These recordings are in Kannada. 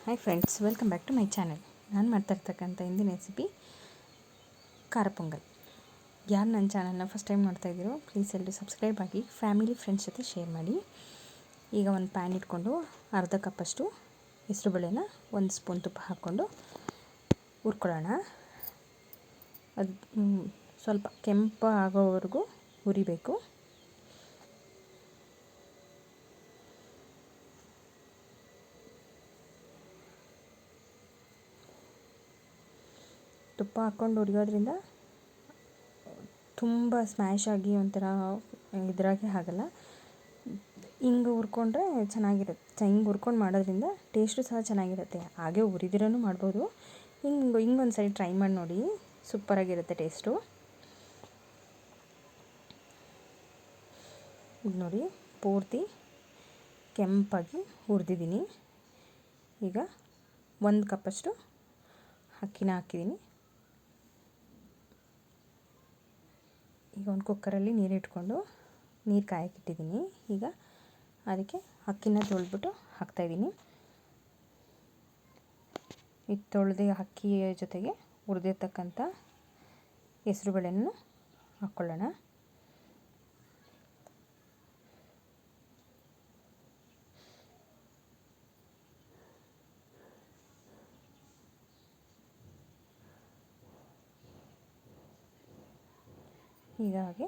Hi friends, welcome back to my channel. ನಾನು ಮಾಡ್ತಾಯಿರ್ತಕ್ಕಂಥ ಇಂದಿನ ರೆಸಿಪಿ ಖಾರ ಪೊಂಗಲ್. ಯಾರು ನನ್ನ ಚಾನಲ್ನ ಫಸ್ಟ್ ಟೈಮ್ ಮಾಡ್ತಾಯಿದ್ದೀರೋ ಪ್ಲೀಸ್ ಎಲ್ಲರೂ ಸಬ್ಸ್ಕ್ರೈಬ್ ಆಗಿ, ಫ್ಯಾಮಿಲಿ ಫ್ರೆಂಡ್ಸ್ ಜೊತೆ ಶೇರ್ ಮಾಡಿ. ಈಗ ಒಂದು ಪ್ಯಾನ್ ಇಟ್ಕೊಂಡು ಅರ್ಧ ಕಪ್ಪಷ್ಟು ಹೆಸರುಬೇಳೆನ 1 ಸ್ಪೂನ್ ತುಪ್ಪ ಹಾಕ್ಕೊಂಡು ಹುರ್ಕೊಳ್ಳೋಣ. ಅದು ಸ್ವಲ್ಪ ಕೆಂಪು ಆಗೋವರೆಗೂ ಹುರಿಬೇಕು. ತುಪ್ಪ ಹಾಕ್ಕೊಂಡು ಹುರಿಯೋದ್ರಿಂದ ತುಂಬ ಸ್ಮ್ಯಾಶ್ ಆಗಿ ಒಂಥರ ಇದ್ರಾಗೆ ಆಗಲ್ಲ. ಹಿಂಗೆ ಹುರ್ಕೊಂಡ್ರೆ ಚೆನ್ನಾಗಿರುತ್ತೆ. ಹಿಂಗೆ ಹುರ್ಕೊಂಡು ಮಾಡೋದ್ರಿಂದ ಟೇಸ್ಟು ಸಹ ಚೆನ್ನಾಗಿರುತ್ತೆ. ಹಾಗೆ ಹುರಿದಿರೋನು ಮಾಡ್ಬೋದು. ಹಿಂಗೆ ಒಂದು ಸರಿ ಟ್ರೈ ಮಾಡಿ ನೋಡಿ, ಸೂಪರಾಗಿರುತ್ತೆ ಟೇಸ್ಟು. ಇದು ನೋಡಿ, ಪೂರ್ತಿ ಕೆಂಪಾಗಿ ಹುರಿದಿದ್ದೀನಿ. ಈಗ 1 ಕಪ್ಪಷ್ಟು ಅಕ್ಕಿನ ಹಾಕಿದ್ದೀನಿ. ಈಗ ಒಂದು ಕುಕ್ಕರಲ್ಲಿ ನೀರಿಟ್ಕೊಂಡು ನೀರು ಕಾಯಕ್ಕಿಟ್ಟಿದ್ದೀನಿ. ಈಗ ಅದಕ್ಕೆ ಅಕ್ಕಿನ ತೊಳೆದ್ಬಿಟ್ಟು ಹಾಕ್ತಾಯಿದ್ದೀನಿ. ಈ ತೊಳೆದ ಅಕ್ಕಿಯ ಜೊತೆಗೆ ಹುರಿದಿರ್ತಕ್ಕಂಥ ಹೆಸರುಬೇಳೆನೂ ಹಾಕ್ಕೊಳ್ಳೋಣ. ಹೀಗಾಗಿ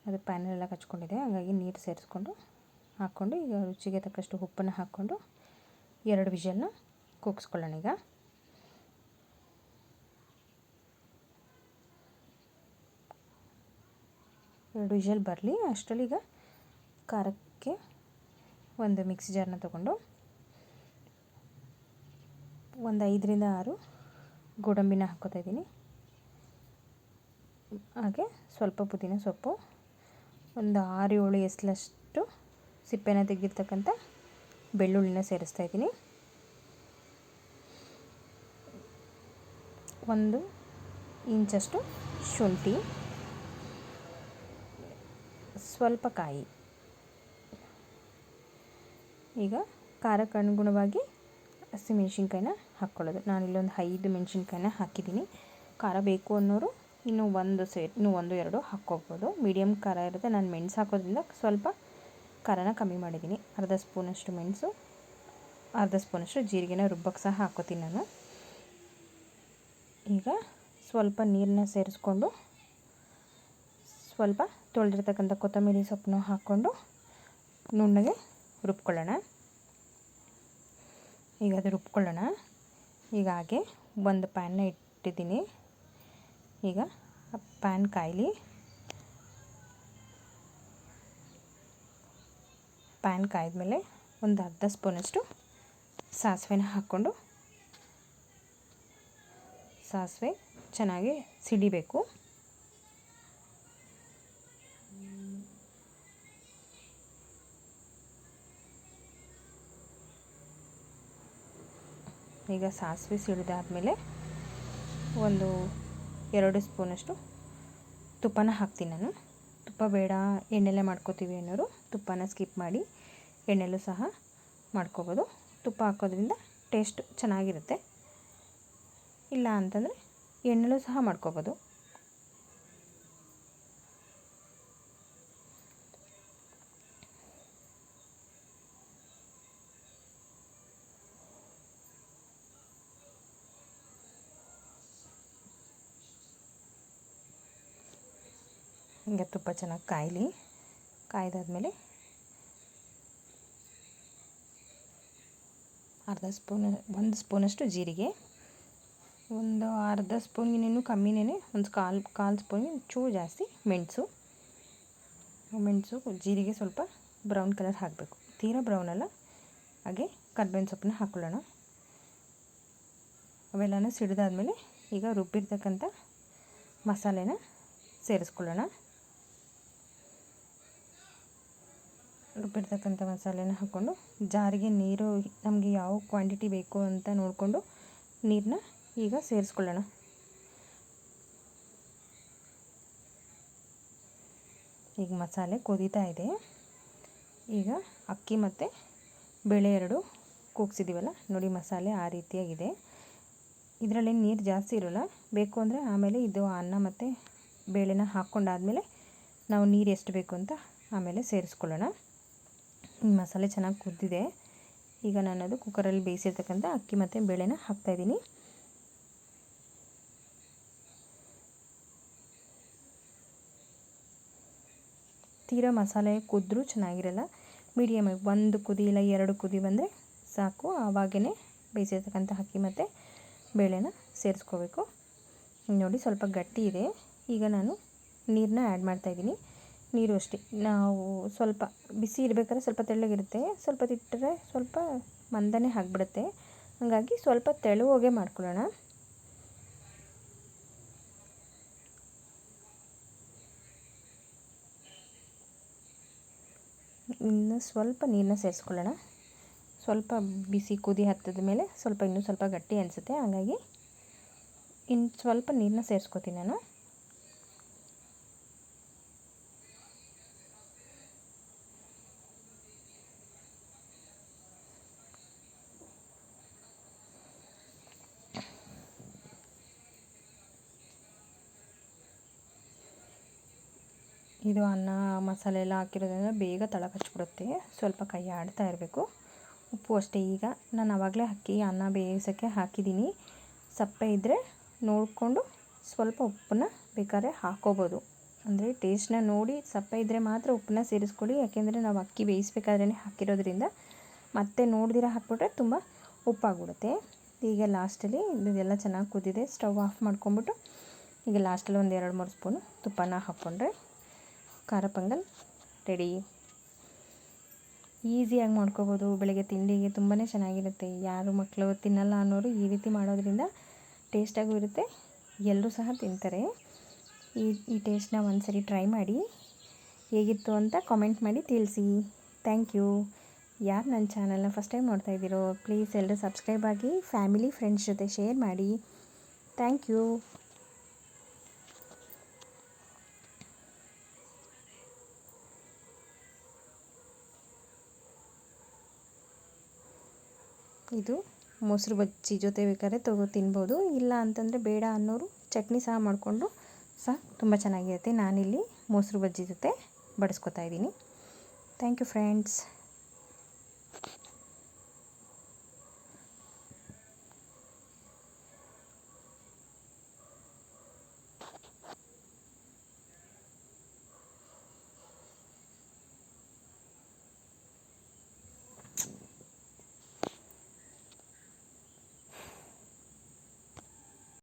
ಅದು ಪ್ಯಾನಲ್ಲೆಲ್ಲ ಕಚ್ಕೊಂಡಿದೆ, ಹಾಗಾಗಿ ನೀರು ಸೇರಿಸ್ಕೊಂಡು ಹಾಕ್ಕೊಂಡು ಈಗ ರುಚಿಗೆ ತಕ್ಕಷ್ಟು ಉಪ್ಪನ್ನು ಹಾಕ್ಕೊಂಡು 2 ವಿಷಲ್ನ ಕೂಗಿಸ್ಕೊಳ್ಳೋಣ. ಈಗ 2 ವಿಷಲ್ ಬರಲಿ ಅಷ್ಟರಲ್ಲಿ ಈಗ ಖಾರಕ್ಕೆ ಒಂದು ಮಿಕ್ಸಿ ಜಾರ್ನ ತೊಗೊಂಡು ಒಂದು 5 ರಿಂದ 6 ಗೋಡಂಬಿನ ಹಾಕ್ಕೋತಾ ಇದ್ದೀನಿ. ಹಾಗೆ ಸ್ವಲ್ಪ ಪುದೀನ ಸೊಪ್ಪು, ಒಂದು 6-7 ಎಸಲಷ್ಟು ಸಿಪ್ಪೆನ ತೆಗೆದಿರ್ತಕ್ಕಂಥ ಬೆಳ್ಳುಳ್ಳಿನ ಸೇರಿಸ್ತಾ ಇದ್ದೀನಿ. 1 ಇಂಚಷ್ಟು ಶುಂಠಿ, ಸ್ವಲ್ಪ ಕಾಯಿ. ಈಗ ಖಾರಕ್ಕೆ ಅನುಗುಣವಾಗಿ ಹಸಿಮೆಣ್ಸಿನ್ಕಾಯಿನ ಹಾಕ್ಕೊಳ್ಳೋದು. ನಾನಿಲ್ಲೊಂದು 5 ಮೆಣಸಿನ್ಕಾಯಿನ ಹಾಕಿದ್ದೀನಿ. ಖಾರ ಬೇಕು ಅನ್ನೋರು ಇನ್ನೂ 1-2 ಹಾಕ್ಕೋಬೋದು. ಮೀಡಿಯಮ್ ಖಾರ ಇರುತ್ತೆ. ನಾನು ಮೆಣಸು ಹಾಕೋದ್ರಿಂದ ಸ್ವಲ್ಪ ಖಾರನ ಕಮ್ಮಿ ಮಾಡಿದ್ದೀನಿ. ಅರ್ಧ ಸ್ಪೂನಷ್ಟು ಮೆಣಸು, ಅರ್ಧ ಸ್ಪೂನಷ್ಟು ಜೀರಿಗೆನ ರುಬ್ಬಕ್ಕೆ ಸಹ ಹಾಕ್ಕೋತೀನಿ ನಾನು. ಈಗ ಸ್ವಲ್ಪ ನೀರನ್ನ ಸೇರಿಸ್ಕೊಂಡು ಸ್ವಲ್ಪ ತೊಳೆದಿರ್ತಕ್ಕಂಥ ಕೊತ್ತಂಬರಿ ಸೊಪ್ಪನ್ನು ಹಾಕ್ಕೊಂಡು ನುಣ್ಣಗೆ ರುಬ್ಕೊಳ್ಳೋಣ. ಈಗ ಅದು ರುಬ್ಕೊಳ್ಳೋಣ. ಈಗ ಹಾಗೆ ಒಂದು ಪ್ಯಾನ್ನ ಇಟ್ಟಿದ್ದೀನಿ. ಈಗ ಪ್ಯಾನ್ ಕಾಯಲಿ. ಪ್ಯಾನ್ ಕಾಯ್ದಮೇಲೆ ಒಂದು ಅರ್ಧ ಸ್ಪೂನಷ್ಟು ಸಾಸಿವೆನ ಹಾಕ್ಕೊಂಡು ಸಾಸಿವೆ ಚೆನ್ನಾಗಿ ಸಿಡಿಬೇಕು. ಈಗ ಸಾಸಿವೆ ಸಿಡಿದಾದ್ಮೇಲೆ 1-2 ಸ್ಪೂನಷ್ಟು ತುಪ್ಪನ ಹಾಕ್ತೀನಿ ನಾನು. ತುಪ್ಪ ಬೇಡ ಎಣ್ಣೆಲೆ ಮಾಡ್ಕೋತೀವಿ ಅನ್ನೋರು ತುಪ್ಪನ ಸ್ಕಿಪ್ ಮಾಡಿ ಎಣ್ಣೆಲೂ ಸಹ ಮಾಡ್ಕೋಬೋದು. ತುಪ್ಪ ಹಾಕೋದ್ರಿಂದ ಟೇಸ್ಟ್ ಚೆನ್ನಾಗಿರುತ್ತೆ. ಇಲ್ಲ ಅಂತಂದರೆ ಎಣ್ಣೆಲೂ ಸಹ ಮಾಡ್ಕೋಬೋದು. ಈಗ ತುಪ್ಪ ಚೆನ್ನಾಗಿ ಕಾಯಲಿ. ಕಾಯ್ದಾದ್ಮೇಲೆ 1 ಸ್ಪೂನಷ್ಟು ಜೀರಿಗೆ, ಒಂದು ಅರ್ಧ ಸ್ಪೂನ್ಗಿನ್ನೂ ಕಮ್ಮಿನೇ, ಒಂದು ಕಾಲು ಸ್ಪೂನ್ಗೆ ಚೂರು ಜಾಸ್ತಿ ಮೆಣಸು. ಜೀರಿಗೆ ಸ್ವಲ್ಪ ಬ್ರೌನ್ ಕಲರ್ ಹಾಕಬೇಕು, ತೀರಾ ಬ್ರೌನ್ ಅಲ್ಲ. ಹಾಗೆ ಕರ್ಬೇವಿನ ಸೊಪ್ಪನ್ನ ಹಾಕ್ಕೊಳ್ಳೋಣ. ಅವೆಲ್ಲನೂ ಸಿಡಿದಾದ್ಮೇಲೆ ಈಗ ರುಬ್ಬಿರ್ತಕ್ಕಂಥ ಮಸಾಲೆನ ಸೇರಿಸ್ಕೊಳ್ಳೋಣ. ರುಬ್ಬಿರ್ತಕ್ಕಂಥ ಮಸಾಲೆನ ಹಾಕ್ಕೊಂಡು ಜಾರಿಗೆ ನೀರು ನಮಗೆ ಯಾವ ಕ್ವಾಂಟಿಟಿ ಬೇಕು ಅಂತ ನೋಡಿಕೊಂಡು ನೀರನ್ನ ಈಗ ಸೇರಿಸ್ಕೊಳ್ಳೋಣ. ಈಗ ಮಸಾಲೆ ಕುದೀತಾ ಇದೆ. ಈಗ ಅಕ್ಕಿ ಮತ್ತು ಬೇಳೆ 2 ಕೂಗ್ಸಿದ್ದೀವಲ್ಲ ನೋಡಿ, ಮಸಾಲೆ ಆ ರೀತಿಯಾಗಿದೆ. ಇದರಲ್ಲಿ ನೀರು ಜಾಸ್ತಿ ಇರೋಲ್ಲ. ಬೇಕು ಅಂದರೆ ಆಮೇಲೆ ಇದು ಅನ್ನ ಮತ್ತು ಬೇಳೆನ ಹಾಕ್ಕೊಂಡಾದಮೇಲೆ ನಾವು ನೀರು ಎಷ್ಟು ಬೇಕು ಅಂತ ಆಮೇಲೆ ಸೇರಿಸ್ಕೊಳ್ಳೋಣ. ಈ ಮಸಾಲೆ ಚೆನ್ನಾಗಿ ಕುದ್ದಿದೆ. ಈಗ ನಾನದು ಕುಕ್ಕರಲ್ಲಿ ಬೇಯಿಸಿರ್ತಕ್ಕಂಥ ಅಕ್ಕಿ ಮತ್ತು ಬೇಳೆನ ಹಾಕ್ತಾಯಿದ್ದೀನಿ. ತೀರಾ ಮಸಾಲೆ ಕುದ್ದರೂ ಚೆನ್ನಾಗಿರಲ್ಲ. ಮೀಡಿಯಮಾಗಿ 1 ಕುದಿ ಇಲ್ಲ 2 ಕುದಿ ಬಂದರೆ ಸಾಕು. ಆವಾಗೇ ಬೇಯಿಸಿರ್ತಕ್ಕಂಥ ಅಕ್ಕಿ ಮತ್ತು ಬೇಳೆನ ಸೇರಿಸ್ಕೋಬೇಕು. ನೋಡಿ ಸ್ವಲ್ಪ ಗಟ್ಟಿ ಇದೆ. ಈಗ ನಾನು ನೀರನ್ನ ಆ್ಯಡ್ ಮಾಡ್ತಾಯಿದ್ದೀನಿ. ನೀರು ಅಷ್ಟೇ, ನಾವು ಸ್ವಲ್ಪ ಬಿಸಿ ಇರಬೇಕಾದ್ರೆ ಸ್ವಲ್ಪ ತೆಳ್ಳಗಿರುತ್ತೆ, ಸ್ವಲ್ಪ ತಿಟ್ಟರೆ ಸ್ವಲ್ಪ ಮಂದನೇ ಆಗಿಬಿಡುತ್ತೆ. ಹಾಗಾಗಿ ಸ್ವಲ್ಪ ತೆಳುವಾಗೆ ಮಾಡ್ಕೊಳ್ಳೋಣ. ಇನ್ನು ಸ್ವಲ್ಪ ನೀರನ್ನ ಸೇರಿಸ್ಕೊಳ್ಳೋಣ. ಸ್ವಲ್ಪ ಬಿಸಿ ಕುದಿ ಹತ್ತಿದ ಮೇಲೆ ಇನ್ನೂ ಸ್ವಲ್ಪ ಗಟ್ಟಿ ಅನಿಸುತ್ತೆ. ಹಾಗಾಗಿ ಇನ್ನು ಸ್ವಲ್ಪ ನೀರನ್ನ ಸೇರಿಸ್ಕೊತೀನಿ ನಾನು. ಇದು ಅನ್ನ ಮಸಾಲೆ ಎಲ್ಲ ಹಾಕಿರೋದ್ರಿಂದ ಬೇಗ ತಳ ಕಚ್ಚಿಬಿಡುತ್ತೆ. ಸ್ವಲ್ಪ ಕೈ ಆಡ್ತಾ ಇರಬೇಕು. ಉಪ್ಪು ಅಷ್ಟೇ. ಈಗ ನಾನು ಆವಾಗಲೇ ಅನ್ನ ಬೇಯಿಸೋಕ್ಕೆ ಹಾಕಿದ್ದೀನಿ. ಸಪ್ಪೆ ಇದ್ದರೆ ನೋಡಿಕೊಂಡು ಸ್ವಲ್ಪ ಉಪ್ಪನ್ನ ಬೇಕಾದ್ರೆ ಹಾಕ್ಕೋಬೋದು. ಅಂದರೆ ಟೇಸ್ಟ್ನ ನೋಡಿ ಸಪ್ಪೆ ಇದ್ದರೆ ಮಾತ್ರ ಉಪ್ಪನ್ನ ಸೇರಿಸ್ಕೊಳ್ಳಿ. ಯಾಕೆಂದರೆ ನಾವು ಅಕ್ಕಿ ಬೇಯಿಸ್ಬೇಕಾದ್ರೇ ಹಾಕಿರೋದ್ರಿಂದ ಮತ್ತೆ ನೋಡ್ದಿರ ಹಾಕ್ಬಿಟ್ರೆ ತುಂಬ ಉಪ್ಪಾಗ್ಬಿಡುತ್ತೆ. ಈಗ ಲಾಸ್ಟಲ್ಲಿ ಇದೆಲ್ಲ ಚೆನ್ನಾಗಿ ಕುದ್ದಿದೆ. ಸ್ಟವ್ ಆಫ್ ಮಾಡ್ಕೊಂಬಿಟ್ಟು ಈಗ ಲಾಸ್ಟಲ್ಲಿ ಒಂದು 2-3 ಸ್ಪೂನು ತುಪ್ಪನ ಹಾಕ್ಕೊಂಡ್ರೆ ಖಾರ ಪೊಂಗಲ್ ರೆಡಿ. ಈಸಿಯಾಗಿ ಮಾಡ್ಕೋಬೋದು. ಬೆಳಗ್ಗೆ ತಿಂಡಿಗೆ ತುಂಬಾ ಚೆನ್ನಾಗಿರುತ್ತೆ. ಯಾರು ಮಕ್ಕಳು ತಿನ್ನಲ್ಲ ಅನ್ನೋರು ಈ ರೀತಿ ಮಾಡೋದ್ರಿಂದ ಟೇಸ್ಟಾಗೂ ಇರುತ್ತೆ, ಎಲ್ಲರೂ ಸಹ ತಿಂತಾರೆ. ಈ ಟೇಸ್ಟ್ನ ಒಂದ್ಸರಿ ಟ್ರೈ ಮಾಡಿ, ಹೇಗಿತ್ತು ಅಂತ ಕಾಮೆಂಟ್ ಮಾಡಿ ತಿಳಿಸಿ. Thank you. ಯಾರು ನನ್ನ ಚಾನಲ್ನ ಫಸ್ಟ್ ಟೈಮ್ ನೋಡ್ತಾ ಇದ್ದೀರೋ ಪ್ಲೀಸ್ ಎಲ್ಲರೂ ಸಬ್ಸ್ಕ್ರೈಬ್ ಆಗಿ, ಫ್ಯಾಮಿಲಿ ಫ್ರೆಂಡ್ಸ್ ಜೊತೆ ಶೇರ್ ಮಾಡಿ. Thank you. ಇದು ಮೊಸರು ಬಜ್ಜಿ ಜೊತೆ ಬೇಕಾದ್ರೆ ತಿನ್ಬೋದು. ಇಲ್ಲ ಅಂತಂದರೆ ಬೇಡ ಅನ್ನೋರು ಚಟ್ನಿ ಸಹ ಮಾಡಿಕೊಂಡು ಸಹ ತುಂಬ ಚೆನ್ನಾಗಿರುತ್ತೆ. ನಾನಿಲ್ಲಿ ಮೊಸರು ಬಜ್ಜಿ ಜೊತೆ ಬಡಿಸ್ಕೊತಾ ಇದ್ದೀನಿ. Thank you friends.